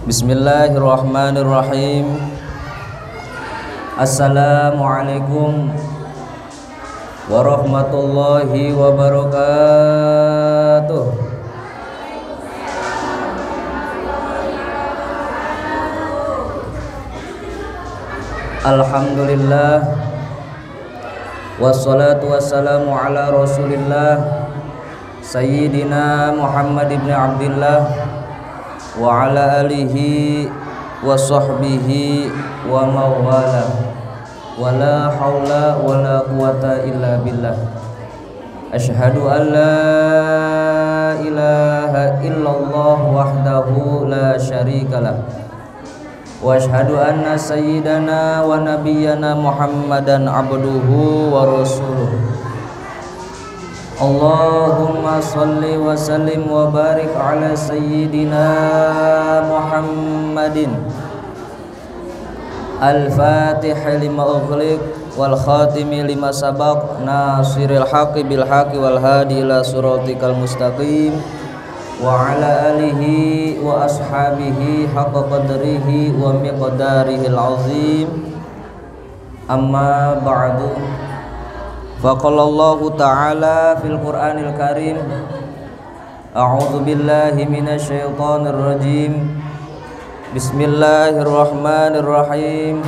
Bismillahirrahmanirrahim. Assalamualaikum warahmatullahi wabarakatuh. Alhamdulillah, wassalatu wassalamu ala rasulillah Sayyidina Muhammad ibn Abdillah wa ala alihi wa sahbihi wa mawala wa la hawla wa la quwata illa billah. Ashhadu an la ilaha illallah wahdahu la syarikalah wa ashhadu anna sayyidana wa nabiyyana Muhammadan abduhu wa rasuluh. Allahumma salli wa sallim wa barik ala sayyidina Muhammadin al-fatih lima ughliq wal khatimi lima sabaq nasiril haqqi bil haqqi wal hadi ila siratikal mustaqim wa ala alihi wa ashabihi haqqa qadrihi wa miqdarihil azim. Amma ba'du. Faqalallahu ta'ala fil Qur'anil Karim, a'udzu billahi minasy syaithanir rajim. Bismillahirrahmanirrahim.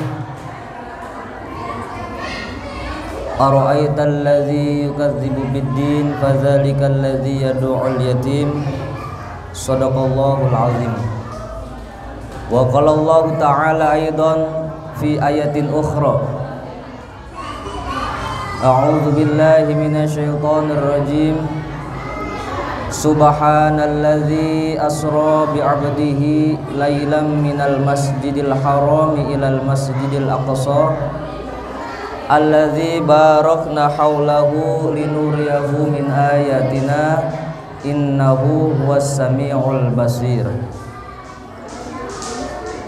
Ara'aital ladzi yukadzibu bid-din fadzalikal ladzi yad'ul yatim. Shadaqallahul azim. Wa qala Allah ta'ala aidan fi ayatin ukhra, a'udzu billahi minasy syaithanir rajim. Subhanalladzi asra bi 'abdihi lailan minal masjidil harami ilal masjidil aqsa alladzi barakna haulahu linuriyahu min ayatina innahu huwas samiul basir.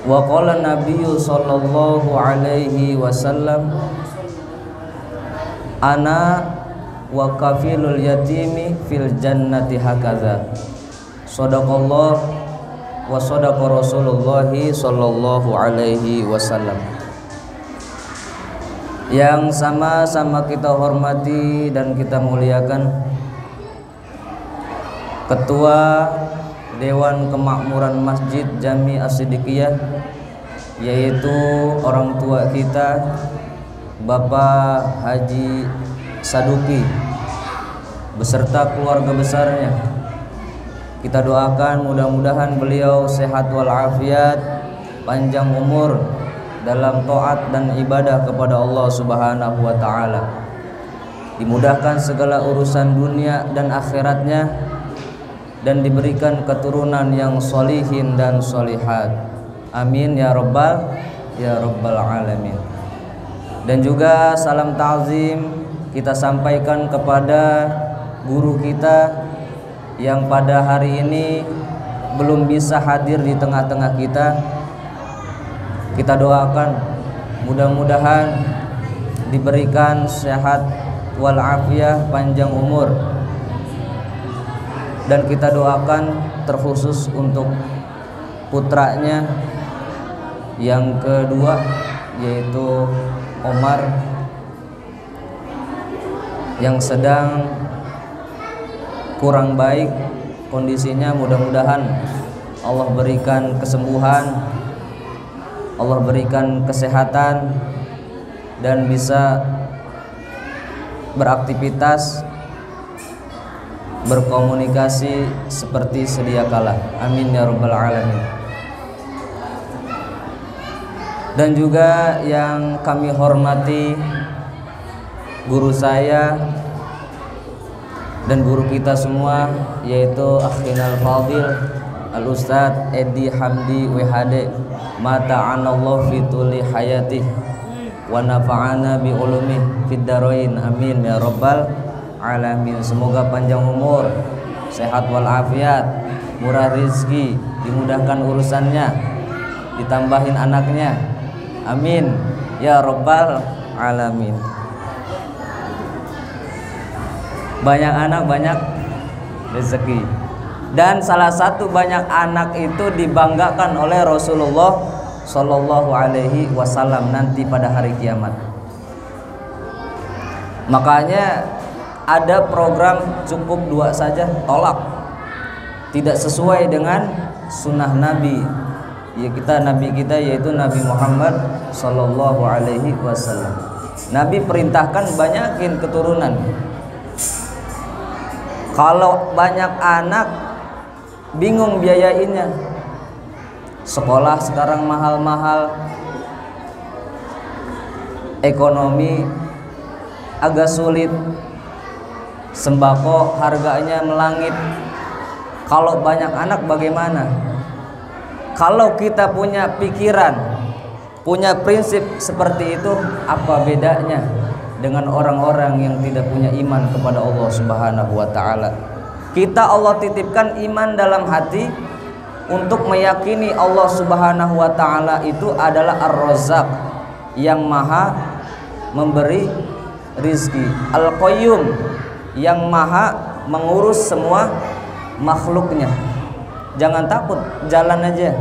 Wa qala nabiyyu sallallahu alaihi wasallam, ana wa kafilul yatimi fil jannati hakadza. Shadaqallah wa shadaqa Rasulullah sallallahu alaihi wasallam. Yang sama-sama kita hormati dan kita muliakan Ketua Dewan Kemakmuran Masjid Jami As-Siddiqiyah, yaitu orang tua kita Bapak Haji Saduki beserta keluarga besarnya. Kita doakan mudah-mudahan beliau sehat walafiat, panjang umur dalam taat dan ibadah kepada Allah Subhanahu wa taala. Dimudahkan segala urusan dunia dan akhiratnya dan diberikan keturunan yang solihin dan solihat. Amin ya rabbal alamin. Dan juga salam ta'zim kita sampaikan kepada guru kita yang pada hari ini belum bisa hadir di tengah-tengah kita. Kita doakan mudah-mudahan diberikan sehat walafiat, panjang umur. Dan kita doakan terkhusus untuk putranya yang kedua, yaitu Omar, yang sedang kurang baik kondisinya. Mudah-mudahan Allah berikan kesembuhan, Allah berikan kesehatan, dan bisa beraktivitas, berkomunikasi seperti sedia kala. Amin ya rabbal alamin. Dan juga yang kami hormati guru saya dan guru kita semua, yaitu Akhinal Fadil Al-Ustadz Edi Hamdi WHD, mata'anallahu fi tuli hayatih wa nafa'ana bi ulumih fid darain. Amin ya rabbal alamin. Semoga panjang umur, sehat walafiat, murah rizki, dimudahkan urusannya, ditambahin anaknya. Amin ya rabbal alamin. Banyak anak, banyak rezeki. Dan salah satu banyak anak itu dibanggakan oleh Rasulullah Shallallahu Alaihi Wasallam nanti pada hari kiamat. Makanya ada program cukup 2 saja tolak, tidak sesuai dengan sunnah Nabi. Ya Nabi kita yaitu Nabi Muhammad Shallallahu Alaihi Wasallam. Nabi perintahkan banyakin keturunan. Kalau banyak anak bingung biayainnya. Sekolah sekarang mahal-mahal, ekonomi agak sulit, sembako harganya melangit. Kalau banyak anak bagaimana? Kalau kita punya pikiran, punya prinsip seperti itu, apa bedanya dengan orang-orang yang tidak punya iman kepada Allah Subhanahu wa taala? Kita Allah titipkan iman dalam hati untuk meyakini Allah Subhanahu wa taala itu adalah Ar-Razzaq, yang maha memberi rizki, Al-Qayyum, yang maha mengurus semua makhluknya. Jangan takut, jalan aja.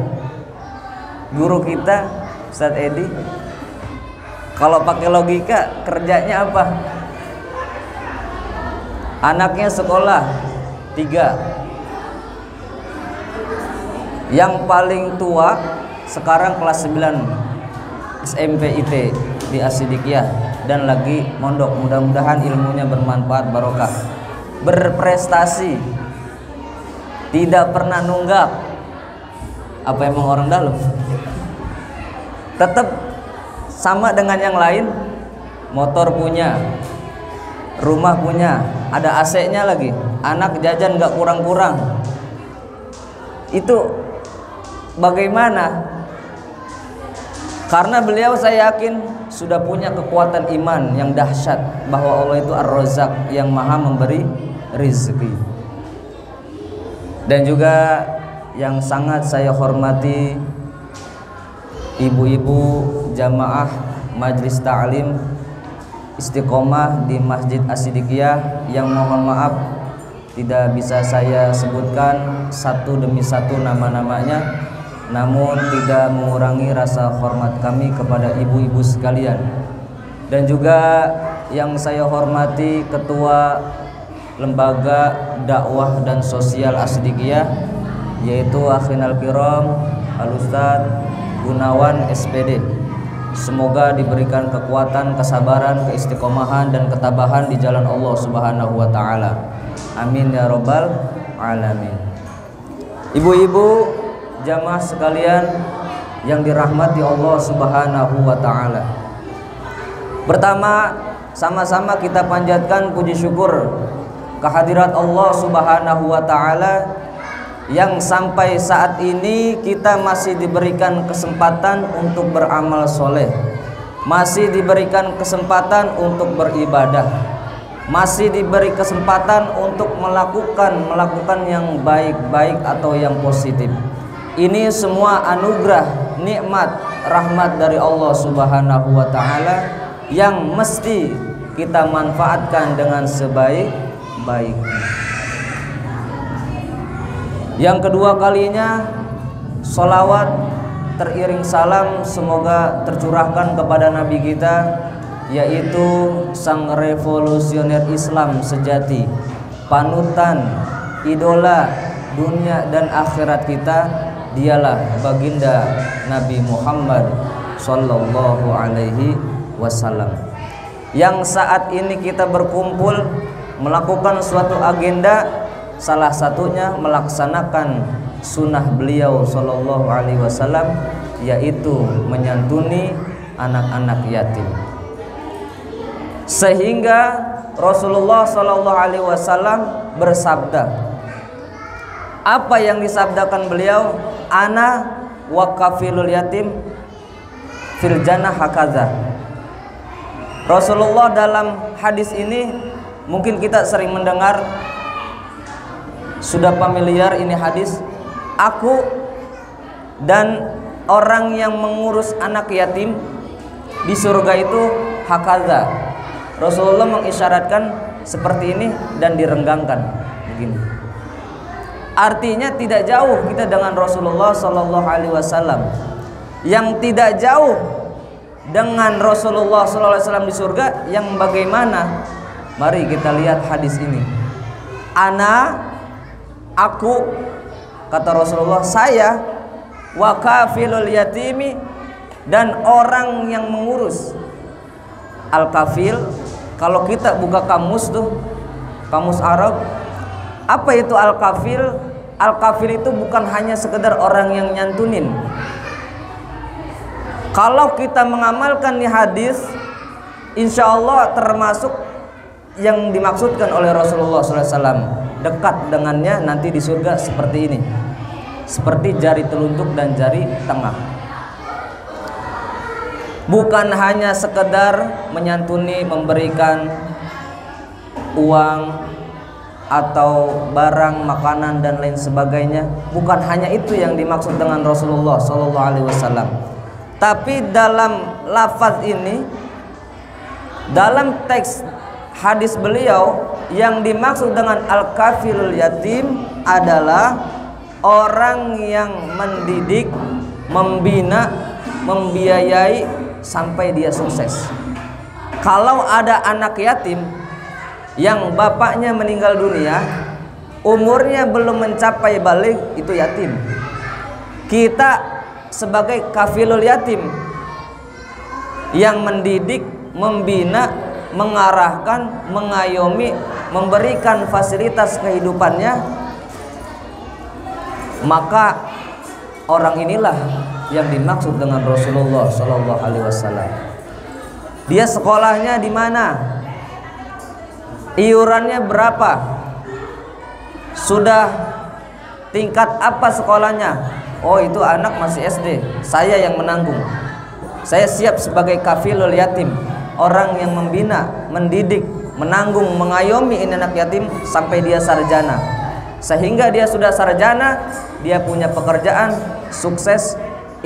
Guru kita Ustaz Edi kalau pakai logika kerjanya apa? Anaknya sekolah 3, yang paling tua sekarang kelas 9 SMP IT di Asidikiyah dan lagi mondok. Mudah-mudahan ilmunya bermanfaat, barokah, berprestasi, tidak pernah nunggak. Apa emang orang dalam? Tetap sama dengan yang lain, motor punya, rumah punya, ada AC-nya lagi, anak jajan gak kurang-kurang. Itu bagaimana? Karena beliau saya yakin sudah punya kekuatan iman yang dahsyat bahwa Allah itu Ar-Razzaq, yang maha memberi rizki. Dan juga yang sangat saya hormati ibu-ibu jamaah Majelis Ta'lim Istiqomah di Masjid Asidikiyah, yang mohon maaf tidak bisa saya sebutkan satu demi satu nama-namanya, namun tidak mengurangi rasa hormat kami kepada ibu-ibu sekalian. Dan juga yang saya hormati Ketua Lembaga Dakwah dan Sosial Asidikiyah, yaitu Akhinal Kiram Al-Ustaz Gunawan SPD. Semoga diberikan kekuatan, kesabaran, keistiqomahan dan ketabahan di jalan Allah Subhanahu wa taala. Amin ya rabbal alamin. Ibu-ibu jamaah sekalian yang dirahmati Allah Subhanahu wa taala. Pertama, sama-sama kita panjatkan puji syukur kehadirat Allah Subhanahu wa taala yang sampai saat ini kita masih diberikan kesempatan untuk beramal soleh, masih diberikan kesempatan untuk beribadah, masih diberi kesempatan untuk melakukan yang baik-baik atau yang positif. Ini semua anugerah, nikmat, rahmat dari Allah Subhanahu wa taala yang mesti kita manfaatkan dengan sebaik-baiknya. Yang kedua kalinya, sholawat teriring salam semoga tercurahkan kepada Nabi kita, yaitu sang revolusioner Islam sejati, panutan, idola dunia dan akhirat kita. Dialah baginda Nabi Muhammad Sallallahu Alaihi Wasallam, yang saat ini kita berkumpul melakukan suatu agenda, salah satunya melaksanakan sunnah beliau Sallallahu Alaihi Wasallam, yaitu menyantuni anak-anak yatim. Sehingga Rasulullah Sallallahu Alaihi Wasallam bersabda, apa yang disabdakan beliau? Ana wa kafilul yatim fil jannah hakaza. Rasulullah dalam hadis ini, mungkin kita sering mendengar, sudah familiar ini hadis, aku dan orang yang mengurus anak yatim di surga itu hakaza. Rasulullah mengisyaratkan seperti ini dan direnggangkan begini. Artinya tidak jauh kita dengan Rasulullah sallallahu alaihi wasallam. Yang tidak jauh dengan Rasulullah sallallahu alaihi wasallam di surga yang bagaimana? Mari kita lihat hadis ini. Aku kata Rasulullah, saya wa kafilul yatimi, dan orang yang mengurus. Al-kafil, kalau kita buka kamus tuh, kamus Arab, apa itu al-kafil? Al-kafil itu bukan hanya sekedar orang yang nyantunin. Kalau kita mengamalkan nih hadis, insya Allah termasuk yang dimaksudkan oleh Rasulullah SAW. Dekat dengannya nanti di surga seperti ini, seperti jari telunjuk dan jari tengah. Bukan hanya sekedar menyantuni, memberikan uang atau barang, makanan dan lain sebagainya. Bukan hanya itu yang dimaksud dengan Rasulullah SAW. Tapi dalam lafaz ini, dalam teks hadis beliau, yang dimaksud dengan al-kafilul yatim adalah orang yang mendidik, membina, membiayai sampai dia sukses. Kalau ada anak yatim yang bapaknya meninggal dunia, umurnya belum mencapai baligh, itu yatim. Kita sebagai kafilul yatim yang mendidik, membina, mengarahkan, mengayomi, memberikan fasilitas kehidupannya, maka orang inilah yang dimaksud dengan Rasulullah Sallallahu Alaihi Wasallam. Dia sekolahnya di mana? Iurannya berapa? Sudah tingkat apa sekolahnya? Oh, itu anak masih SD, saya yang menanggung. Saya siap sebagai kafilul yatim, orang yang membina, mendidik, menanggung, mengayomi ini anak yatim sampai dia sarjana. Sehingga dia sudah sarjana, dia punya pekerjaan, sukses.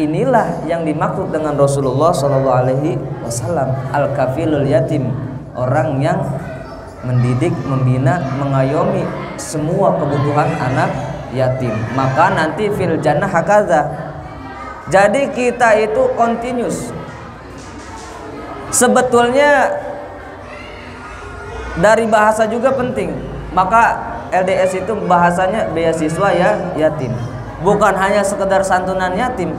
Inilah yang dimaksud dengan Rasulullah Sallallahu Alaihi Wasallam, al-kafilul yatim, orang yang mendidik, membina, mengayomi semua kebutuhan anak yatim. Maka nanti fil jannah hakaza. Jadi kita itu continuous. Sebetulnya dari bahasa juga penting. Maka LDS itu bahasanya beasiswa ya yatim. Bukan hanya sekedar santunan yatim.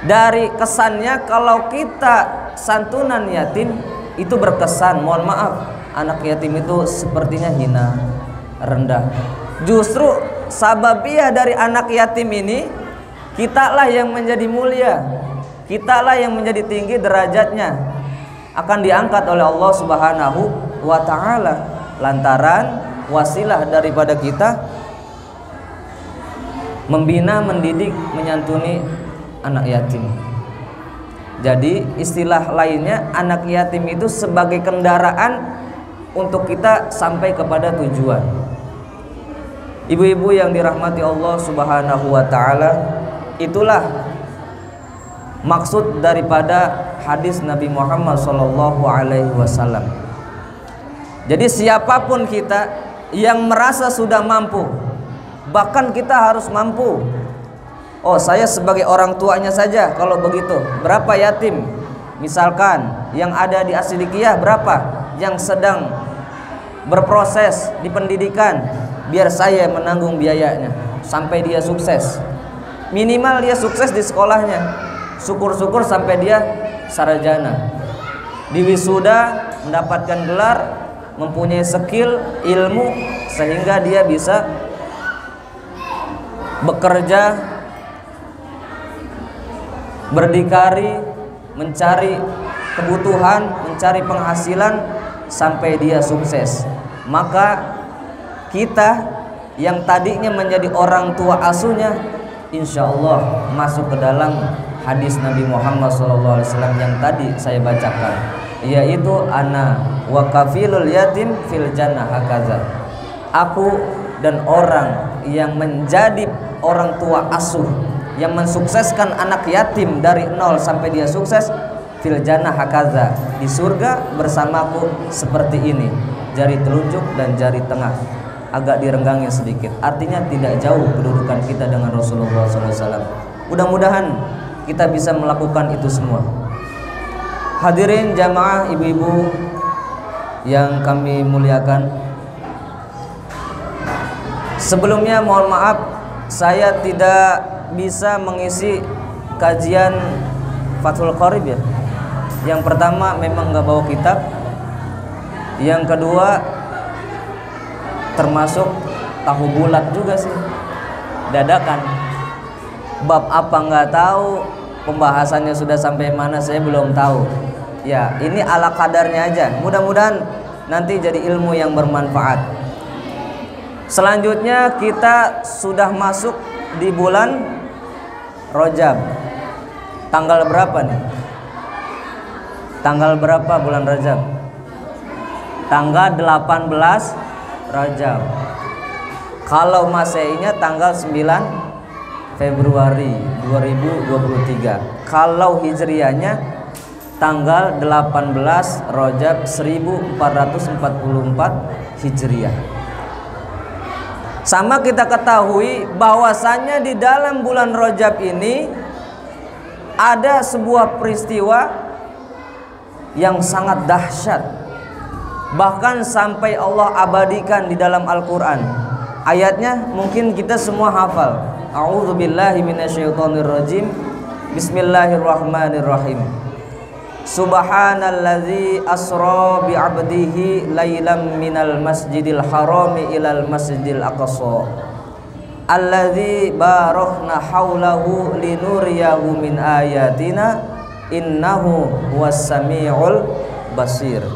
Dari kesannya kalau kita santunan yatim itu berkesan, mohon maaf, anak yatim itu sepertinya hina, rendah. Justru sababiah dari anak yatim ini, kitalah yang menjadi mulia, kitalah yang menjadi tinggi derajatnya, akan diangkat oleh Allah Subhanahu wa ta'ala lantaran wasilah daripada kita membina, mendidik, menyantuni anak yatim. Jadi istilah lainnya, anak yatim itu sebagai kendaraan untuk kita sampai kepada tujuan. Ibu-ibu yang dirahmati Allah Subhanahu wa ta'ala, itulah maksud daripada hadis Nabi Muhammad sallallahu alaihi wasallam. Jadi siapapun kita yang merasa sudah mampu, bahkan kita harus mampu. Oh, saya sebagai orang tuanya saja kalau begitu, berapa yatim? Misalkan yang ada di Asy-Syilikiyah berapa? Yang sedang berproses di pendidikan, biar saya menanggung biayanya sampai dia sukses. Minimal dia sukses di sekolahnya, syukur-syukur sampai dia sarjana, di wisuda mendapatkan gelar, mempunyai skill, ilmu, sehingga dia bisa bekerja, berdikari, mencari kebutuhan, mencari penghasilan sampai dia sukses. Maka kita yang tadinya menjadi orang tua asuhnya, insya Allah masuk ke dalam hadis Nabi Muhammad SAW yang tadi saya bacakan, yaitu ana wa kafilul yatim fil jannah hakaza. Aku dan orang yang menjadi orang tua asuh, yang mensukseskan anak yatim dari nol sampai dia sukses, fil jannah hakaza, di surga bersamaku seperti ini, jari telunjuk dan jari tengah. agak direnggangnya sedikit. Artinya tidak jauh kedudukan kita dengan Rasulullah SAW. Mudah-mudahan kita bisa melakukan itu semua. Hadirin jamaah ibu-ibu yang kami muliakan, sebelumnya mohon maaf saya tidak bisa mengisi kajian Fathul Qorib ya. Yang pertama memang nggak bawa kitab, yang kedua termasuk tahu bulat juga sih, dadakan. Bab apa nggak tahu, pembahasannya sudah sampai mana saya belum tahu. Ya ini ala kadarnya aja. Mudah-mudahan nanti jadi ilmu yang bermanfaat. Selanjutnya kita sudah masuk di bulan Rajab. Tanggal berapa nih? Tanggal berapa bulan Rajab? Tanggal 18 Rajab. Kalau Masehinya tanggal 9 Februari 2023. Kalau Hijriahnya tanggal 18 Rajab 1444 Hijriah. Sama kita ketahui bahwasannya di dalam bulan Rajab ini ada sebuah peristiwa yang sangat dahsyat, bahkan sampai Allah abadikan di dalam Al-Quran. Ayatnya mungkin kita semua hafal. A'udzubillahi minasyaitonirrajim. Bismillahirrahmanirrahim. Subhanalladzi asra bi'abdihi lailam minal masjidil harami ilal masjidil aqsa alladzi barakna haulahu linuriyahu min ayatina innahu huwas samiul basir.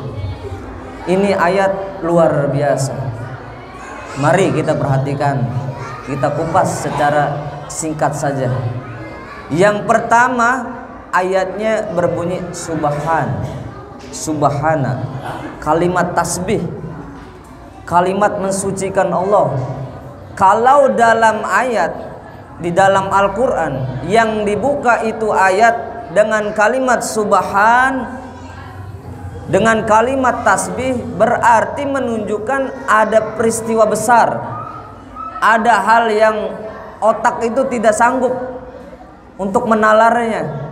Ini ayat luar biasa. Mari kita perhatikan, kita kupas secara singkat saja. Yang pertama, ayatnya berbunyi subhana, kalimat tasbih, kalimat mensucikan Allah. Kalau dalam ayat di dalam Al-Quran yang dibuka itu ayat dengan kalimat subhan, dengan kalimat tasbih, berarti menunjukkan ada peristiwa besar, ada hal yang otak itu tidak sanggup untuk menalarnya.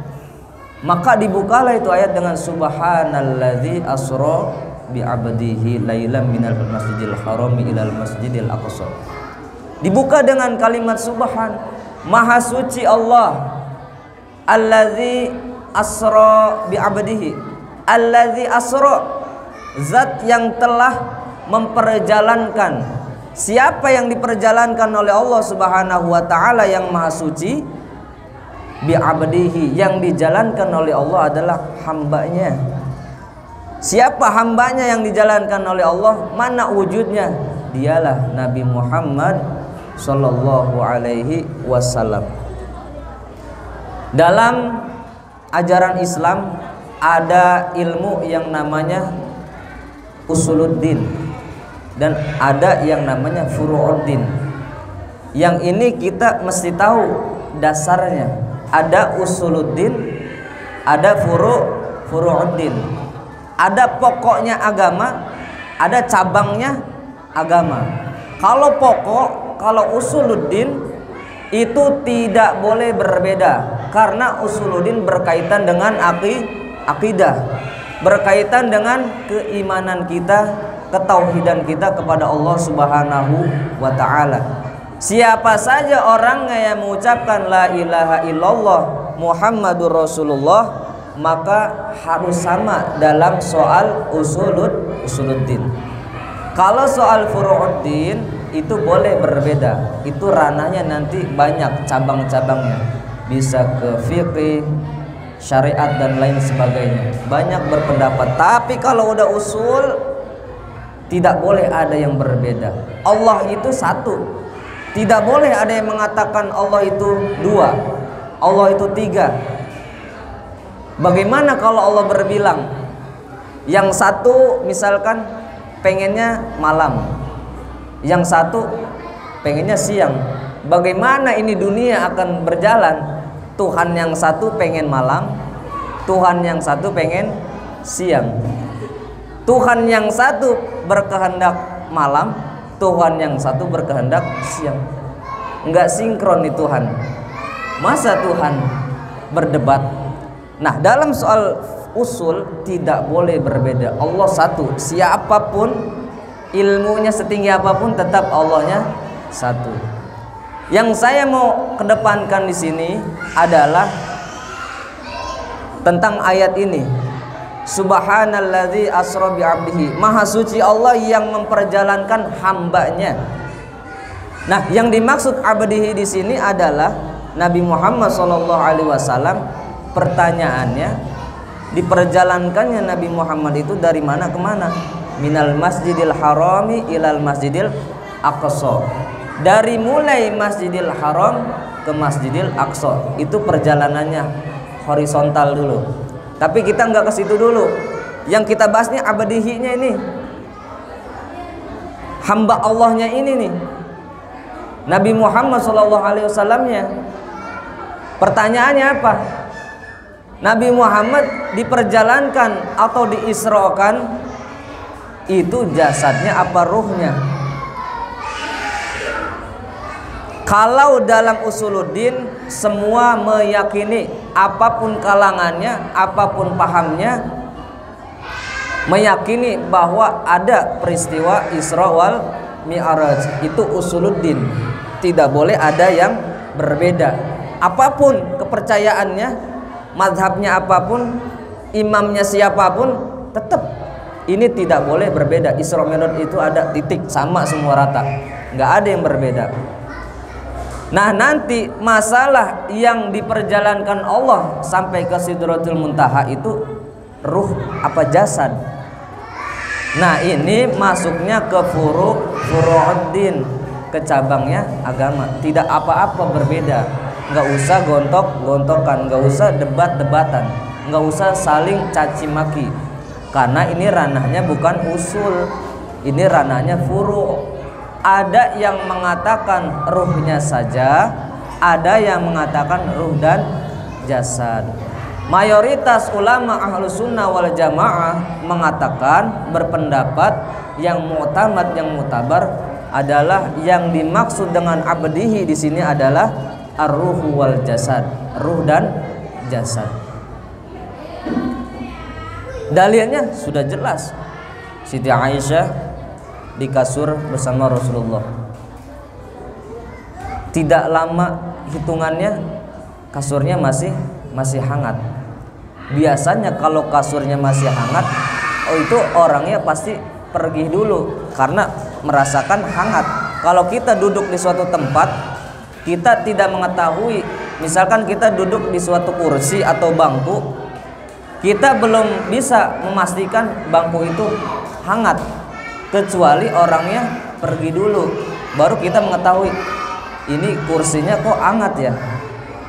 Maka dibukalah itu ayat dengan subhanalladzi asra bi'abdihi lailam minal masjidil harami ilal masjidil aqsa. Dibuka dengan kalimat subhan, maha suci Allah. Alladzi asra bi'abdihi, alladzi asra, zat yang telah memperjalankan. Siapa yang diperjalankan oleh Allah Subhanahu wa taala yang maha suci? Bi'abdihi, yang dijalankan oleh Allah adalah hambanya. Siapa hambanya yang dijalankan oleh Allah? Mana wujudnya? Dialah Nabi Muhammad sallallahu alaihi wasallam. Dalam ajaran Islam ada ilmu yang namanya usuluddin dan ada yang namanya furu'uddin. Yang ini kita mesti tahu dasarnya. Ada usuluddin, ada furu'uddin. Ada pokoknya agama, ada cabangnya agama. Kalau pokok, kalau usuluddin itu tidak boleh berbeda, karena usuluddin berkaitan dengan akidah, berkaitan dengan keimanan kita, ketauhidan kita kepada Allah Subhanahu wa taala. Siapa saja orang yang mengucapkan la ilaha illallah Muhammadur Rasulullah, maka harus sama dalam soal usuluddin. Kalau soal furu'uddin itu boleh berbeda, itu ranahnya nanti banyak cabang-cabangnya, bisa ke fikih, syariat dan lain sebagainya, banyak berpendapat. Tapi kalau udah usul tidak boleh ada yang berbeda. Allah itu satu, tidak boleh ada yang mengatakan Allah itu dua, Allah itu tiga. Bagaimana kalau Allah berbilang? Yang satu misalkan pengennya malam, yang satu pengennya siang. Bagaimana ini dunia akan berjalan? Tuhan yang satu pengen malam, Tuhan yang satu pengen siang. Tuhan yang satu berkehendak malam, Tuhan yang satu berkehendak siang. Enggak sinkron nih Tuhan. Masa Tuhan berdebat? Nah, dalam soal usul tidak boleh berbeda. Allah satu. Siapapun ilmunya setinggi apapun tetap Allahnya satu. Yang saya mau kedepankan di sini adalah tentang ayat ini. Subhanalladzi asra bi 'abdihi. Maha suci Allah yang memperjalankan hambanya. Nah, yang dimaksud abdihi di sini adalah Nabi Muhammad SAW. Pertanyaannya, diperjalankannya Nabi Muhammad itu dari mana ke mana? Minal masjidil harami ilal masjidil aqsa. Dari mulai Masjidil Haram ke Masjidil Aqsa. Itu perjalanannya horizontal dulu. Tapi kita nggak ke situ dulu. Yang kita bahas nih abadihinya ini. Hamba Allahnya ini nih. Nabi Muhammad SAW-nya. Pertanyaannya apa? Nabi Muhammad diperjalankan atau diisrokan, itu jasadnya apa ruhnya? Kalau dalam usuluddin semua meyakini, apapun kalangannya, apapun pahamnya, meyakini bahwa ada peristiwa Isra wal Mi'raj. Itu usuluddin. Tidak boleh ada yang berbeda. Apapun kepercayaannya, mazhabnya apapun, imamnya siapapun, tetap ini tidak boleh berbeda. Isra Mi'raj itu ada, titik, sama semua rata, nggak ada yang berbeda. Nah, nanti masalah yang diperjalankan Allah sampai ke Sidratul Muntaha itu ruh apa jasad? Nah, ini masuknya ke furu'uddin, ke cabangnya agama. Tidak apa-apa berbeda. Nggak usah gontok-gontokan, nggak usah debat-debatan, nggak usah saling caci maki. Karena ini ranahnya bukan usul, ini ranahnya furu'. Ada yang mengatakan ruhnya saja, ada yang mengatakan ruh dan jasad. Mayoritas ulama Ahlus Sunnah wal Jamaah mengatakan, berpendapat yang mu'tamad, yang mutabar adalah yang dimaksud dengan abdihi di sini adalah ar-ruhu wal jasad, ruh dan jasad. Dalilnya sudah jelas. Siti Aisyah di kasur bersama Rasulullah. Tidak lama hitungannya kasurnya masih hangat. Biasanya kalau kasurnya masih hangat, itu orangnya pasti pergi dulu karena merasakan hangat. Kalau kita duduk di suatu tempat, kita tidak mengetahui, misalkan kita duduk di suatu kursi atau bangku, kita belum bisa memastikan bangku itu hangat kecuali orangnya pergi dulu, baru kita mengetahui ini kursinya kok hangat ya,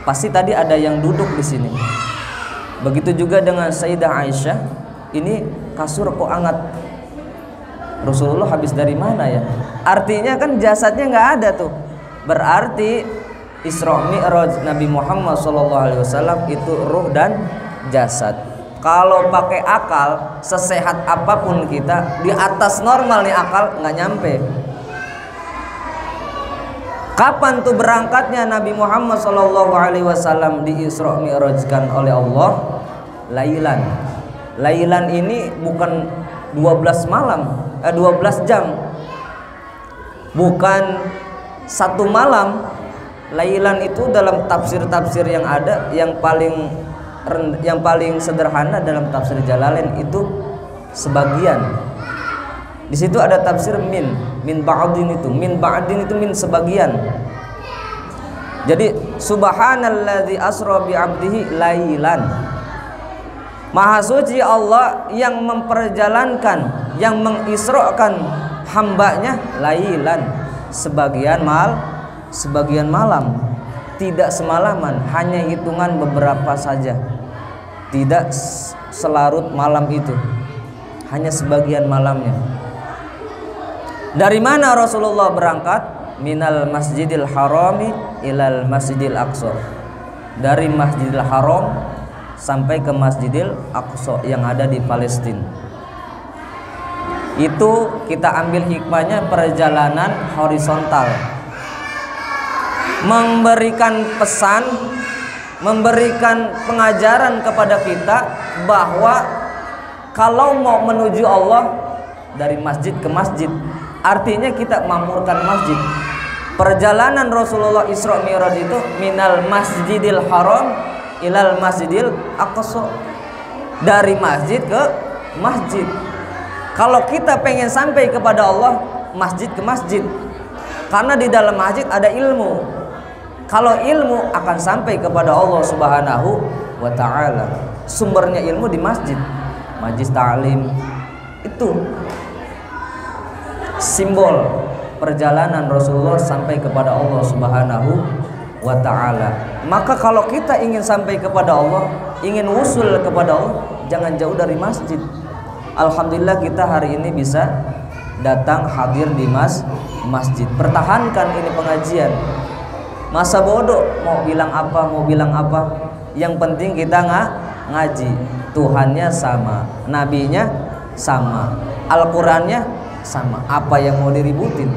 pasti tadi ada yang duduk di sini. Begitu juga dengan Sayyidah Aisyah, ini kasur kok hangat, Rasulullah habis dari mana ya? Artinya kan jasadnya nggak ada tuh. Berarti Isra Mi'raj Nabi Muhammad SAW itu ruh dan jasad. Kalau pakai akal, sesehat apapun kita, di atas normal nih akal nggak nyampe. Kapan tuh berangkatnya Nabi Muhammad SAW di Isra Mi'rajkan oleh Allah? Lailan. Lailan ini bukan 12 malam, 12 jam, bukan 1 malam. Lailan itu dalam tafsir-tafsir yang ada, yang paling sederhana dalam tafsir Jalalain itu sebagian. Di situ ada tafsir min ba'din itu, min ba'din itu min sebagian. Jadi subhanalladzi asra bi 'abdihi lailan. Maha suci Allah yang memperjalankan, yang mengisrokan hambanya lailan, sebagian malam, tidak semalaman, hanya hitungan beberapa saja. Tidak selarut malam itu, hanya sebagian malamnya. Dari mana Rasulullah berangkat? Minal masjidil harami ilal masjidil aqsa. Dari Masjidil Haram sampai ke Masjidil Aqsa yang ada di Palestina. Itu kita ambil hikmahnya perjalanan horizontal, memberikan pesan, memberikan pengajaran kepada kita bahwa kalau mau menuju Allah dari masjid ke masjid, artinya kita makmurkan masjid. Perjalanan Rasulullah Isra Mi'raj itu minal masjidil haram ilal masjidil aqsa, dari masjid ke masjid. Kalau kita pengen sampai kepada Allah, masjid ke masjid, karena di dalam masjid ada ilmu. Kalau ilmu akan sampai kepada Allah Subhanahu wa ta'ala. Sumbernya ilmu di masjid, majlis ta'lim. Itu simbol perjalanan Rasulullah sampai kepada Allah Subhanahu wa ta'ala. Maka kalau kita ingin sampai kepada Allah, ingin usul kepada Allah, jangan jauh dari masjid. Alhamdulillah kita hari ini bisa datang hadir di masjid. Pertahankan ini pengajian. Masa bodoh mau bilang apa, yang penting kita ngaji. Tuhannya sama, nabinya sama, Al-Qur'annya sama. Apa yang mau diributin?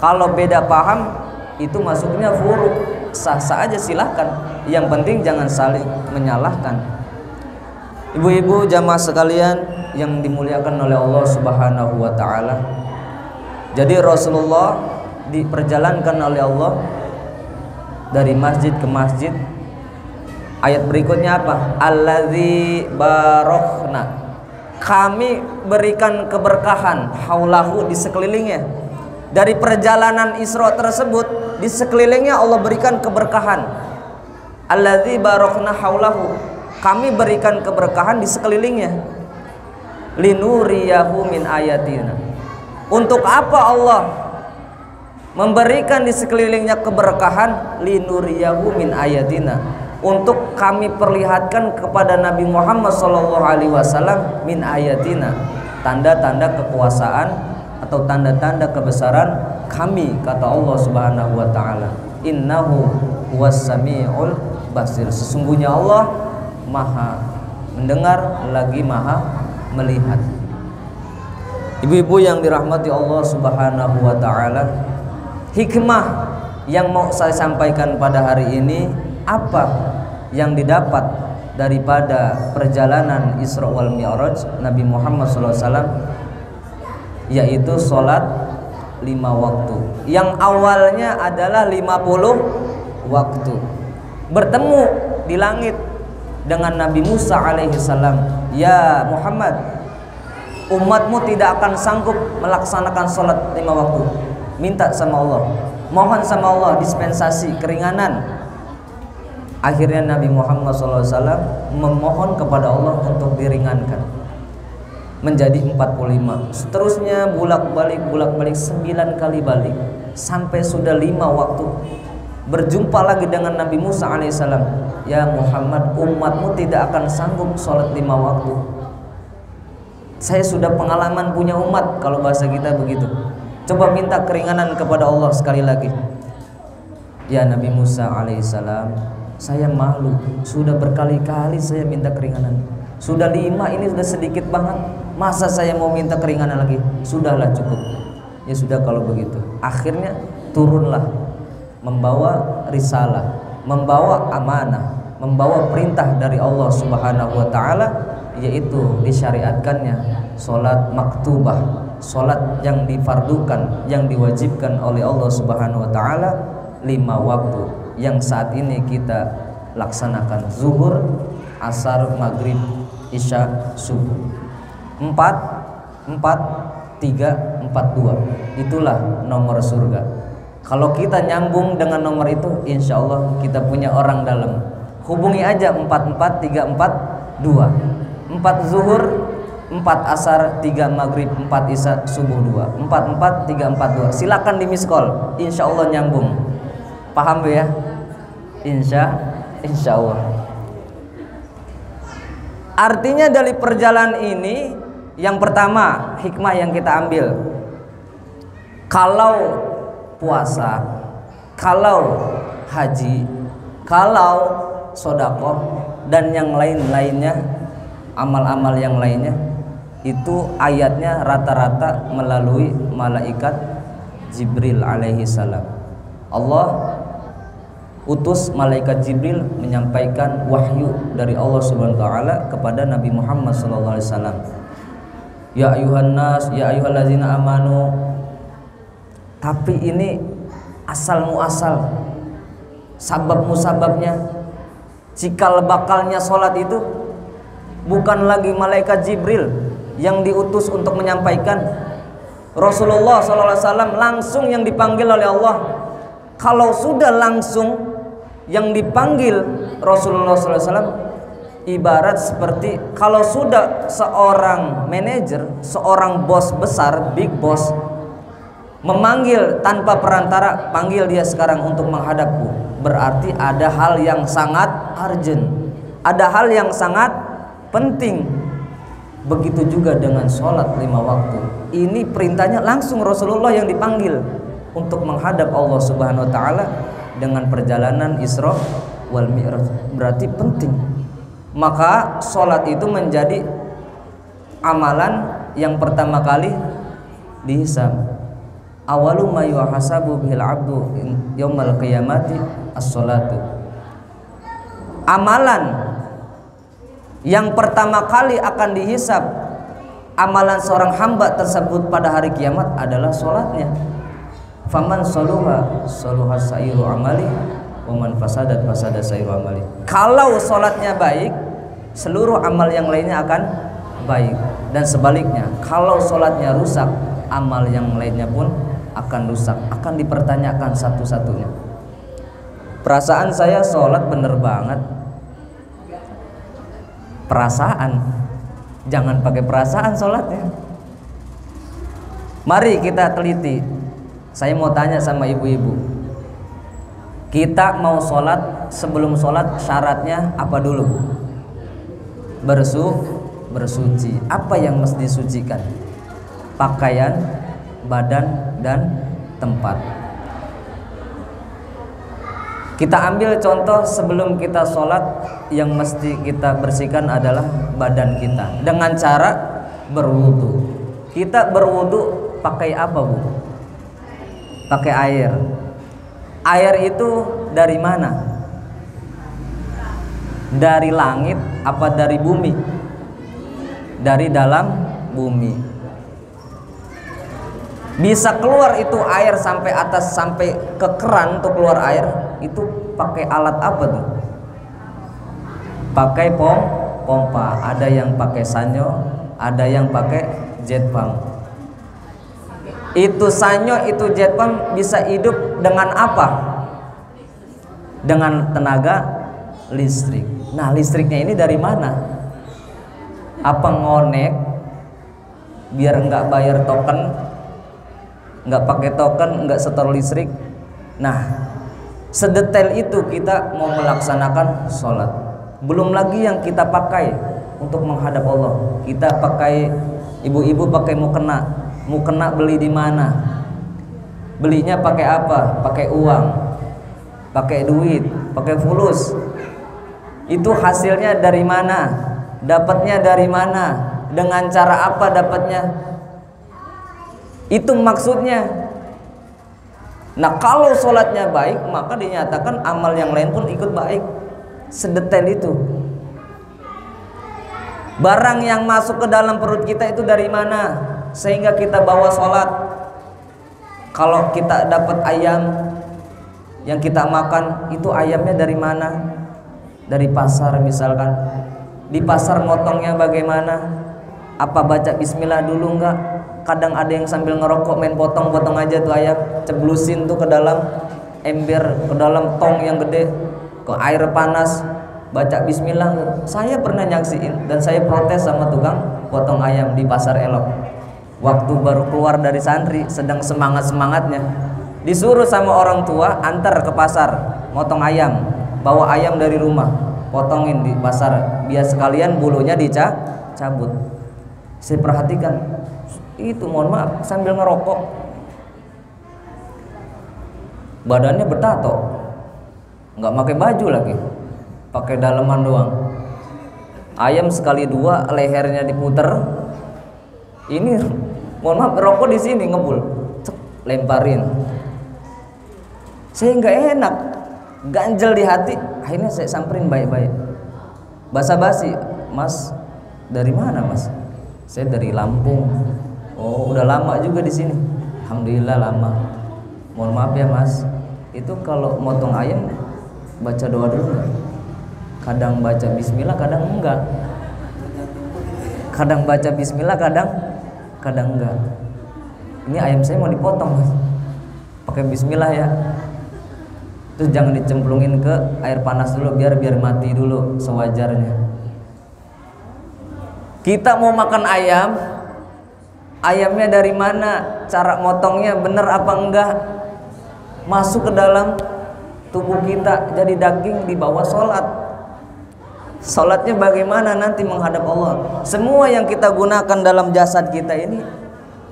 Kalau beda paham itu masuknya furu, sah-sah aja silahkan. Yang penting jangan saling menyalahkan. Ibu-ibu jamaah sekalian yang dimuliakan oleh Allah Subhanahu wa ta'ala, jadi Rasulullah diperjalankan oleh Allah dari masjid ke masjid. Ayat berikutnya apa? Alladzi barokna, kami berikan keberkahan, haulahu, di sekelilingnya. Dari perjalanan Isra tersebut, di sekelilingnya Allah berikan keberkahan. Alladzi barokna haulahu, kami berikan keberkahan di sekelilingnya. Linuriyahu min ayatina, untuk apa Allah memberikan di sekelilingnya keberkahan? Linuriyahu min ayatina, untuk kami perlihatkan kepada Nabi Muhammad SAW min ayatina, tanda-tanda kekuasaan atau tanda-tanda kebesaran kami, kata Allah Subhanahu wa ta'ala. Innahu huwas sami'ul basir, sesungguhnya Allah maha mendengar lagi maha melihat. Ibu-ibu yang dirahmati Allah Subhanahu wa ta'ala, hikmah yang mau saya sampaikan pada hari ini, apa yang didapat daripada perjalanan Isra wal Mi'raj Nabi Muhammad SAW, yaitu sholat 5 waktu. Yang awalnya adalah 50 waktu, bertemu di langit dengan Nabi Musa alaihissalam. Ya Muhammad, umatmu tidak akan sanggup melaksanakan sholat 5 waktu. Minta sama Allah, mohon sama Allah dispensasi, keringanan. Akhirnya Nabi Muhammad SAW memohon kepada Allah untuk diringankan menjadi 45. Seterusnya bolak-balik 9 kali balik, sampai sudah 5 waktu. Berjumpa lagi dengan Nabi Musa alaihissalam. Ya Muhammad, umatmu tidak akan sanggup sholat 5 waktu. Saya sudah pengalaman punya umat, kalau bahasa kita begitu. Coba minta keringanan kepada Allah sekali lagi. Ya Nabi Musa alaihissalam, saya malu, sudah berkali-kali saya minta keringanan. Sudah 5, ini sudah sedikit banget. Masa saya mau minta keringanan lagi? Sudahlah, cukup. Ya sudah kalau begitu. Akhirnya turunlah membawa risalah, membawa amanah, membawa perintah dari Allah Subhanahu wa ta'ala, yaitu disyariatkannya sholat maktubah, sholat yang difardukan, yang diwajibkan oleh Allah Subhanahu wa ta'ala 5 waktu, yang saat ini kita laksanakan: zuhur, asar, maghrib, isya, subuh. 4, 3, 4, 2. Itulah nomor surga. Kalau kita nyambung dengan nomor itu, insya Allah kita punya orang dalam. Hubungi aja 44 3 4 2. 4 zuhur, 4 asar, 3 maghrib, 4 isya, subuh 2. 44 3 4 2. Silakan di miss call, insya Allah nyambung. Paham ya? Insya Allah. Artinya dari perjalanan ini, yang pertama hikmah yang kita ambil, kalau puasa, kalau haji, kalau sodakoh dan yang lain-lainnya, amal-amal yang lainnya, itu ayatnya rata-rata melalui malaikat Jibril alaihi salam. Allah utus malaikat Jibril menyampaikan wahyu dari Allah Subhanahu wa taala kepada Nabi Muhammad sallallahu alaihi wasallam. Ya ayuhan nas, ya ayyuhallazina amanu. Tapi ini asal muasal, sabab musababnya, cikal bakalnya salat itu bukan lagi malaikat Jibril yang diutus untuk menyampaikan. Rasulullah sallallahu alaihi wasallam langsung yang dipanggil oleh Allah. Kalau sudah langsung yang dipanggil Rasulullah sallallahu alaihi wasallam, ibarat seperti kalau sudah seorang manajer, seorang bos besar, big boss memanggil tanpa perantara, panggil dia sekarang untuk menghadapku, berarti ada hal yang sangat urgent, ada hal yang sangat penting. Begitu juga dengan sholat 5 waktu. Ini perintahnya langsung Rasulullah yang dipanggil untuk menghadap Allah Subhanahu wa taala dengan perjalanan Isra wal Mi'raj, berarti penting. Maka sholat itu menjadi amalan yang pertama kali dihisab. Awalu ma yuhasabu bihil abdu yaumal qiyamati as-sholatu. Amalan yang pertama kali akan dihisab, amalan seorang hamba tersebut pada hari kiamat adalah sholatnya. Faman sholuha sholuha sairu amali, waman fasadat fasada sairu amali. Kalau sholatnya baik, seluruh amal yang lainnya akan baik, dan sebaliknya kalau sholatnya rusak, amal yang lainnya pun akan rusak, akan dipertanyakan satu-satunya. Perasaan saya sholat bener banget. Perasaan, jangan pakai perasaan sholatnya. Mari kita teliti. Saya mau tanya sama ibu-ibu, kita mau sholat, sebelum sholat syaratnya apa dulu? Bersuci. Apa yang mesti disucikan? Pakaian, badan, dan tempat. Kita ambil contoh, sebelum kita sholat yang mesti kita bersihkan adalah badan kita dengan cara berwudu. Kita berwudu pakai apa, Bu? Pakai air. Air itu dari mana? Dari langit apa dari bumi? Dari dalam bumi. Bisa keluar itu air sampai atas, sampai ke keran untuk keluar air, itu pakai alat apa tuh? Pakai pompa. Ada yang pakai sanyo, ada yang pakai jet pump. Itu sanyo, itu jet pump bisa hidup dengan apa? Dengan tenaga listrik. Nah, listriknya ini dari mana? Apa ngonek biar nggak bayar token, nggak pakai token, nggak setor listrik? Nah, sedetail itu kita mau melaksanakan sholat. Belum lagi yang kita pakai untuk menghadap Allah. Kita pakai, ibu-ibu pakai mukena. Mukena beli di mana? Belinya pakai apa? Pakai uang, pakai duit, pakai fulus. Itu hasilnya dari mana? Dapatnya dari mana? Dengan cara apa dapatnya? Itu maksudnya. Nah, kalau sholatnya baik, maka dinyatakan amal yang lain pun ikut baik. Sedetail itu. Barang yang masuk ke dalam perut kita itu dari mana? Sehingga kita bawa sholat. Kalau kita dapat ayam yang kita makan, itu ayamnya dari mana? Dari pasar misalkan. Di pasar motongnya bagaimana? Apa baca bismillah dulu enggak? Kadang ada yang sambil ngerokok main potong-potong aja tuh ayam, ceblusin tuh ke dalam ember, ke dalam tong yang gede, ke air panas, baca bismillah. Saya pernah nyaksiin dan saya protes sama tukang potong ayam di Pasar Elok. Waktu baru keluar dari santri, sedang semangat-semangatnya, disuruh sama orang tua antar ke pasar, motong ayam, bawa ayam dari rumah, potongin di pasar, biar sekalian bulunya dicabut. Saya perhatikan, itu mohon maaf sambil ngerokok, badannya bertato, nggak pakai baju lagi, pakai daleman doang. Ayam sekali dua lehernya diputer, Ini mohon maaf rokok di sini ngebul, cek, lemparin. Saya nggak enak, ganjel di hati. Akhirnya saya samperin baik-baik. Basa-basi, Mas dari mana Mas? Saya dari Lampung. Oh udah lama juga di sini. Alhamdulillah lama. Mohon maaf ya Mas, itu kalau motong ayam baca doa dulu nggak? Kadang baca Bismillah, kadang enggak. Kadang baca Bismillah, kadang enggak. Ini ayam saya mau dipotong Mas, pakai Bismillah ya. Terus jangan dicemplungin ke air panas dulu, biar mati dulu sewajarnya. Kita mau makan ayam, ayamnya dari mana, cara motongnya bener apa enggak, masuk ke dalam tubuh kita jadi daging, dibawa sholat. Sholatnya bagaimana nanti menghadap Allah. Semua yang kita gunakan dalam jasad kita ini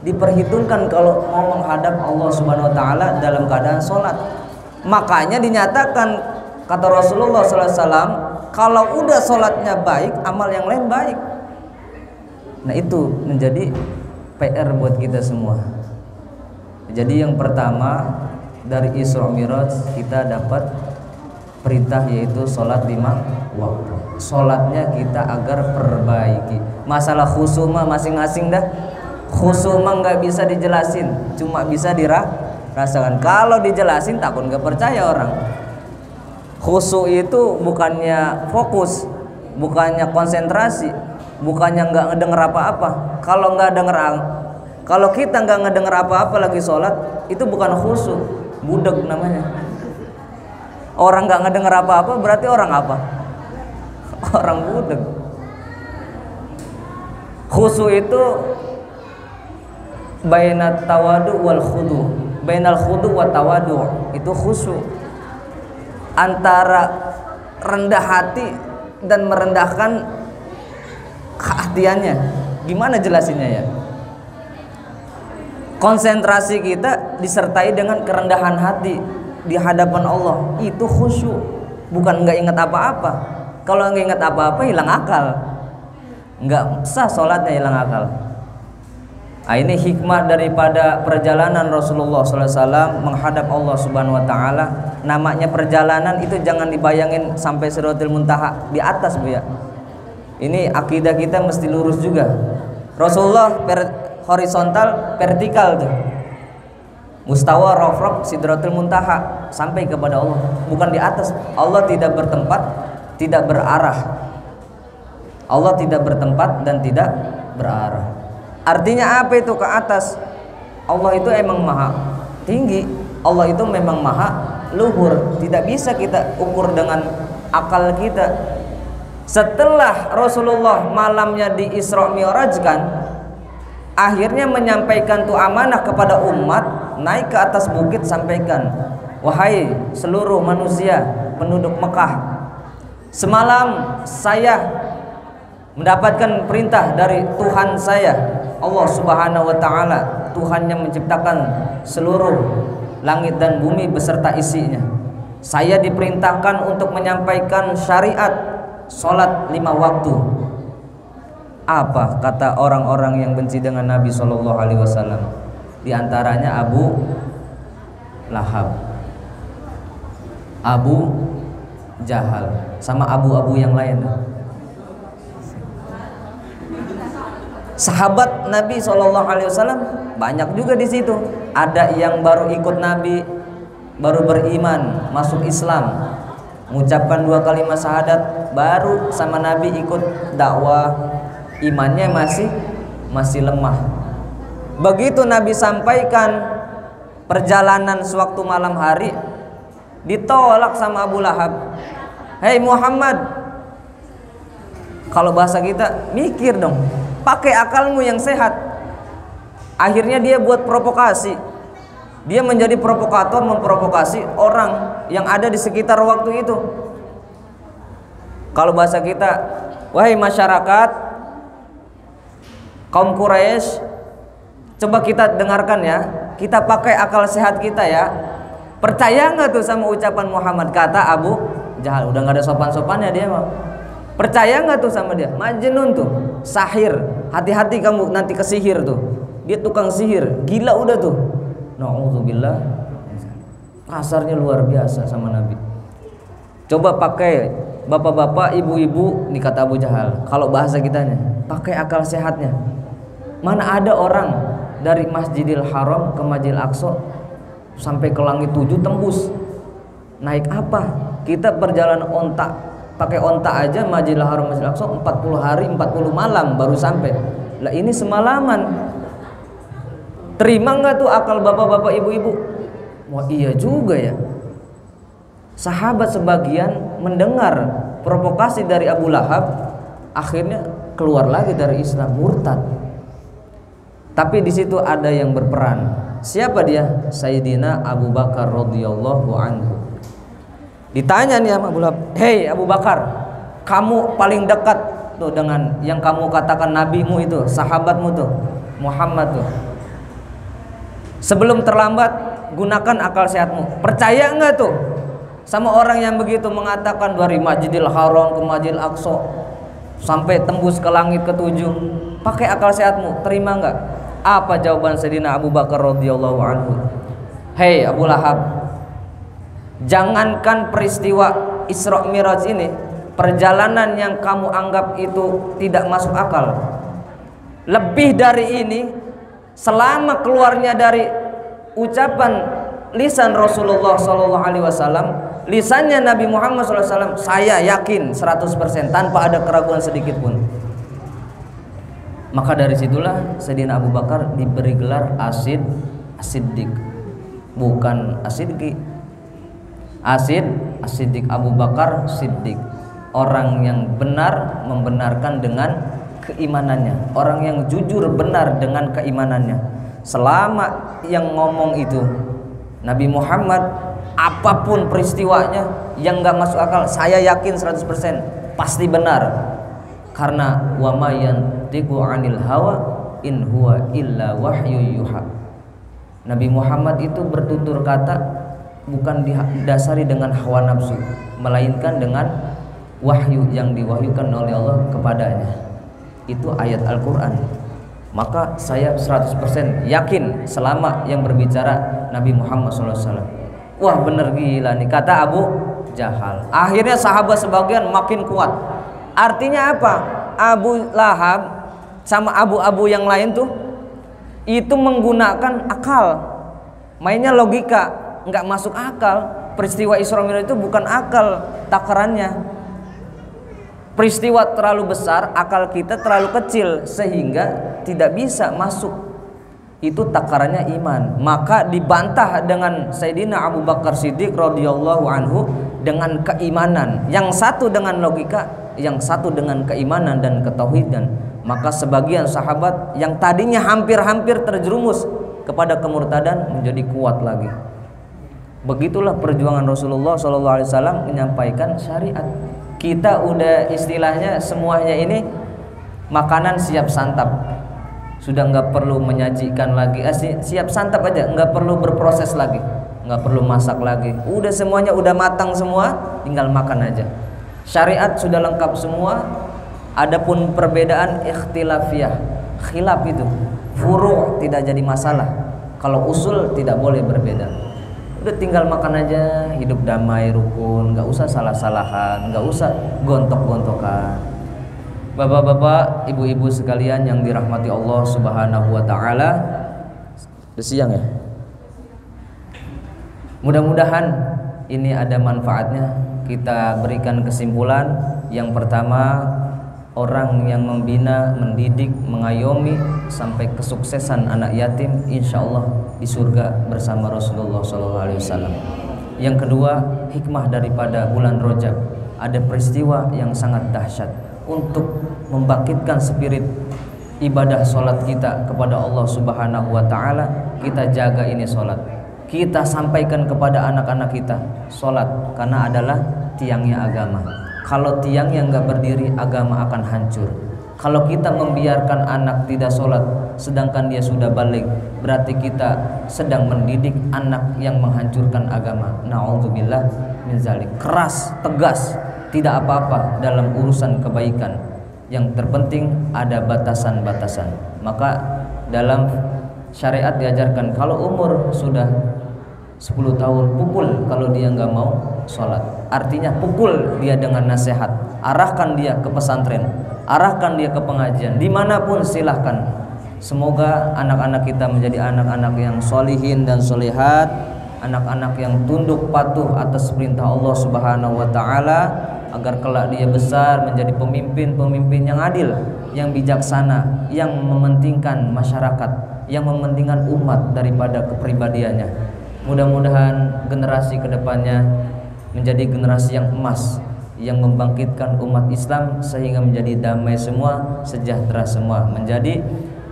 diperhitungkan kalau mau menghadap Allah Subhanahu wa taala dalam keadaan sholat. Makanya dinyatakan kata Rasulullah SAW, kalau udah sholatnya baik, amal yang lain baik. Nah itu menjadi PR buat kita semua. Jadi yang pertama dari Isra Mi'raj kita dapat perintah yaitu sholat 5 waktu. Sholatnya kita agar perbaiki. Masalah khusyuk mah masing-masing dah. Khusyuk mah nggak bisa dijelasin, cuma bisa dirasakan. Kalau dijelasin takut nggak percaya orang. Khusyuk itu bukannya fokus, bukannya konsentrasi, bukannya nggak ngedenger apa-apa. Kalau kita nggak ngedenger apa-apa lagi sholat, itu bukan khusyuk, budeg namanya. Orang nggak ngedenger apa-apa berarti orang apa? Orang budeg. Khusyuk itu bainat tawadu wal khudu, bainal khudu wa tawadu, itu khusyuk. Antara rendah hati dan merendahkan kehatiannya. Gimana jelasinnya ya? Konsentrasi kita disertai dengan kerendahan hati di hadapan Allah, itu khusyuk. Bukan nggak ingat apa-apa. Kalau nggak ingat apa-apa hilang akal, nggak sah sholatnya, hilang akal. Nah, ini hikmah daripada perjalanan Rasulullah SAW menghadap Allah Subhanahu Wa Taala. Namanya perjalanan itu jangan dibayangin sampai Sidratul Muntaha di atas bu ya. Ini akidah kita mesti lurus juga. Rasulullah horizontal, vertikal tuh. Mustawa, rafraf, Sidratul Muntaha, sampai kepada Allah, bukan di atas. Allah tidak bertempat, tidak berarah. Allah tidak bertempat dan tidak berarah. Artinya apa itu ke atas? Allah itu emang maha tinggi, Allah itu memang maha luhur. Tidak bisa kita ukur dengan akal kita. Setelah Rasulullah malamnya di Isra Mi'rajkan, akhirnya menyampaikan tuh amanah kepada umat, naik ke atas bukit, sampaikan, wahai seluruh manusia penduduk Mekah, semalam saya mendapatkan perintah dari Tuhan saya, Allah Subhanahu wa Ta'ala, Tuhan yang menciptakan seluruh langit dan bumi beserta isinya. Saya diperintahkan untuk menyampaikan syariat sholat 5 waktu. Apa kata orang-orang yang benci dengan Nabi Shallallahu Alaihi Wasallam? Di antaranya Abu Lahab, Abu Jahal, sama abu-abu yang lain. Sahabat Nabi Shallallahu Alaihi Wasallam banyak juga di situ. Ada yang baru ikut Nabi, baru beriman, masuk Islam, mengucapkan 2 kalimat syahadat, baru sama Nabi ikut dakwah, imannya masih lemah. Begitu Nabi sampaikan perjalanan sewaktu malam hari, ditolak sama Abu Lahab. Hei Muhammad, kalau bahasa kita mikir dong, pakai akalmu yang sehat. Akhirnya dia buat provokasi. Dia menjadi provokator, memprovokasi orang yang ada di sekitar waktu itu. Kalau bahasa kita, wahai masyarakat kaum Quraisy, coba kita dengarkan ya, kita pakai akal sehat kita ya. Percaya nggak tuh sama ucapan Muhammad? Kata Abu Jahal. Udah nggak ada sopan-sopannya dia mah. Percaya nggak tuh sama dia? Majnun tuh, sahir. hati-hati kamu nanti kesihir tuh. Dia tukang sihir, gila udah tuh. Na'udzubillah. Kasarnya luar biasa sama Nabi. Coba pakai bapak-bapak, ibu-ibu, nih kata Abu Jahal, kalau bahasa kitanya, pakai akal sehatnya. Mana ada orang dari Masjidil Haram ke Masjidil Aqsa sampai ke langit 7 tembus. Naik apa? Kita berjalan onta, pakai onta aja Masjidil Haram Masjidil Aqsa 40 hari 40 malam baru sampai. Lah ini semalaman. Terima nggak tuh akal bapak-bapak, ibu-ibu? Wah iya juga ya. Sahabat sebagian mendengar provokasi dari Abu Lahab, akhirnya keluar lagi dari Islam, murtad. Tapi di situ ada yang berperan. Siapa dia? Sayyidina Abu Bakar radhiyallahu anhu. Ditanya nih sama Abu Lahab, "Hei Abu Bakar, kamu paling dekat tuh dengan yang kamu katakan nabimu itu, sahabatmu tuh, Muhammad tuh. Sebelum terlambat, gunakan akal sehatmu. Percaya enggak tuh sama orang yang begitu mengatakan dari Masjidil Haram ke Masjidil Aqsa sampai tembus ke langit ke-7? Pakai akal sehatmu, terima enggak?" Apa jawaban Sayyidina Abu Bakar radhiyallahu anhu? "Hei Abu Lahab, jangankan peristiwa Isra Miraj ini, perjalanan yang kamu anggap itu tidak masuk akal. Lebih dari ini, selama keluarnya dari ucapan lisan Rasulullah SAW, lisannya Nabi Muhammad SAW, saya yakin 100% tanpa ada keraguan sedikit pun." Maka dari situlah Sayyidina Abu Bakar diberi gelar As-Siddiq, bukan As-Siddiq. As-Siddiq, Abu Bakar Siddiq, orang yang benar membenarkan dengan keimanannya, orang yang jujur benar dengan keimanannya. Selama yang ngomong itu Nabi Muhammad, apapun peristiwanya yang gak masuk akal, saya yakin 100% pasti benar. Karena wa ma yantiqu 'anil hawa in huwa illa wahyu yuha. Nabi Muhammad itu bertutur kata bukan didasari dengan hawa nafsu, melainkan dengan wahyu yang diwahyukan oleh Allah kepadanya. Itu ayat Al-Quran. Maka saya 100% yakin selama yang berbicara Nabi Muhammad SAW. Wah bener gila nih, kata Abu Jahal. Akhirnya sahabat sebagian makin kuat. Artinya apa? Abu Lahab sama abu-abu yang lain tuh itu menggunakan akal, mainnya logika, nggak masuk akal. Peristiwa Isra Mi'raj itu bukan akal takarannya. Peristiwa terlalu besar, akal kita terlalu kecil sehingga tidak bisa masuk. Itu takarannya iman. Maka dibantah dengan Sayyidina Abu Bakar Siddiq radhiyallahu anhu dengan keimanan. Yang satu dengan logika, yang satu dengan keimanan dan ketauhidan. Maka sebagian sahabat yang tadinya hampir-hampir terjerumus kepada kemurtadan menjadi kuat lagi. Begitulah perjuangan Rasulullah SAW menyampaikan syariat. Kita udah istilahnya semuanya ini makanan siap santap. Sudah nggak perlu menyajikan lagi, siap santap aja, nggak perlu berproses lagi, nggak perlu masak lagi. Udah semuanya udah matang semua, tinggal makan aja. Syariat sudah lengkap semua. Adapun perbedaan ikhtilafiyah, khilaf itu, furu' tidak jadi masalah. Kalau usul tidak boleh berbeda. Udah tinggal makan aja, hidup damai, rukun, nggak usah salah-salahan, nggak usah gontok-gontokan. Bapak-bapak, ibu-ibu sekalian yang dirahmati Allah Subhanahu wa taala. Udah siang ya? Mudah-mudahan ini ada manfaatnya. Kita berikan kesimpulan. Yang pertama, orang yang membina, mendidik, mengayomi sampai kesuksesan anak yatim, insya Allah di surga bersama Rasulullah SAW. Yang kedua, hikmah daripada bulan Rajab, ada peristiwa yang sangat dahsyat untuk membangkitkan spirit ibadah sholat kita kepada Allah Subhanahu wa ta'ala. Kita jaga ini sholat, kita sampaikan kepada anak-anak kita sholat, karena adalah tiangnya agama. Kalau tiangnya nggak berdiri, agama akan hancur. Kalau kita membiarkan anak tidak sholat sedangkan dia sudah balik, berarti kita sedang mendidik anak yang menghancurkan agama. Na'udzubillah min zalik. Keras, tegas, tidak apa-apa dalam urusan kebaikan. Yang terpenting ada batasan-batasan. Maka dalam syariat diajarkan kalau umur sudah 10 tahun pukul kalau dia nggak mau sholat. Artinya pukul dia dengan nasihat, arahkan dia ke pesantren, arahkan dia ke pengajian, dimanapun silahkan. Semoga anak-anak kita menjadi anak-anak yang solihin dan solihat, anak-anak yang tunduk patuh atas perintah Allah Subhanahu wa Ta'ala, agar kelak dia besar menjadi pemimpin-pemimpin yang adil, yang bijaksana, yang mementingkan masyarakat, yang mementingkan umat daripada kepribadiannya. Mudah-mudahan generasi kedepannya menjadi generasi yang emas, yang membangkitkan umat Islam sehingga menjadi damai semua, sejahtera semua, menjadi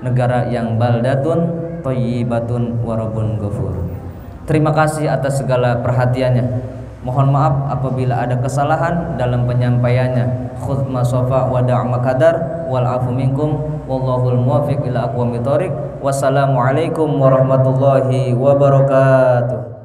negara yang baldatun thayyibatun warabun ghafur. Terima kasih atas segala perhatiannya. Mohon maaf apabila ada kesalahan dalam penyampaiannya. Khudz ma shafa wa da' ma qadar wal afu minkum wallahul muwaffiq ila aqwamit thoriq. Wassalamualaikum warahmatullahi wabarakatuh.